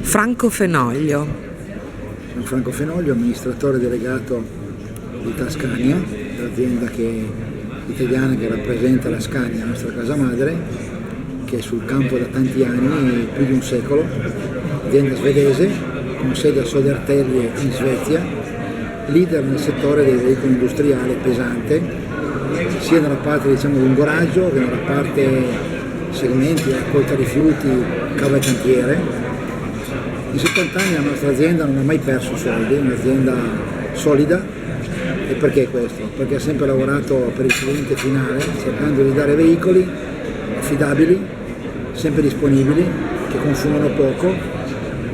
Franco Fenoglio. Sono Franco Fenoglio, amministratore delegato di Tascania, l'azienda italiana che rappresenta la Scania, la nostra casa madre, che è sul campo da tanti anni, più di un secolo, azienda svedese con sede a Södertälje in Svezia, leader nel settore dei veicoli industriali pesante, sia nella parte lungo raggio che nella parte segmenti, raccolta rifiuti, cava e cantiere. In 70 anni la nostra azienda non ha mai perso soldi, è un'azienda solida. E perché questo? Perché ha sempre lavorato per il cliente finale, cercando di dare veicoli affidabili, sempre disponibili, che consumano poco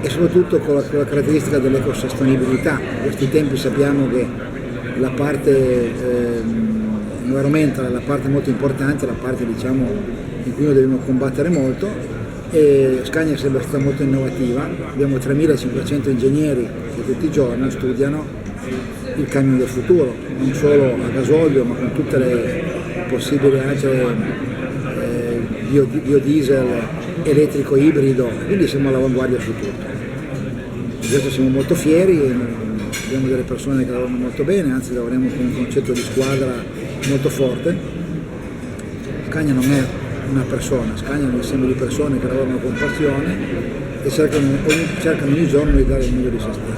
e soprattutto con la caratteristica dell'ecosostenibilità. In questi tempi sappiamo che la parte environmentale è la parte molto importante, la parte in cui noi dobbiamo combattere molto, e Scania è sempre stata molto innovativa. Abbiamo 3.500 ingegneri che tutti i giorni studiano il camion del futuro, non solo a gasolio ma con tutte le possibili altre biodiesel, elettrico, ibrido, quindi siamo all'avanguardia su tutto. Di questo siamo molto fieri, abbiamo delle persone che lavorano molto bene, anzi lavoriamo con un concetto di squadra molto forte. Scania non è una persona, Scania è un insieme di persone che lavorano con passione e cercano ogni giorno di dare il meglio di se stessi.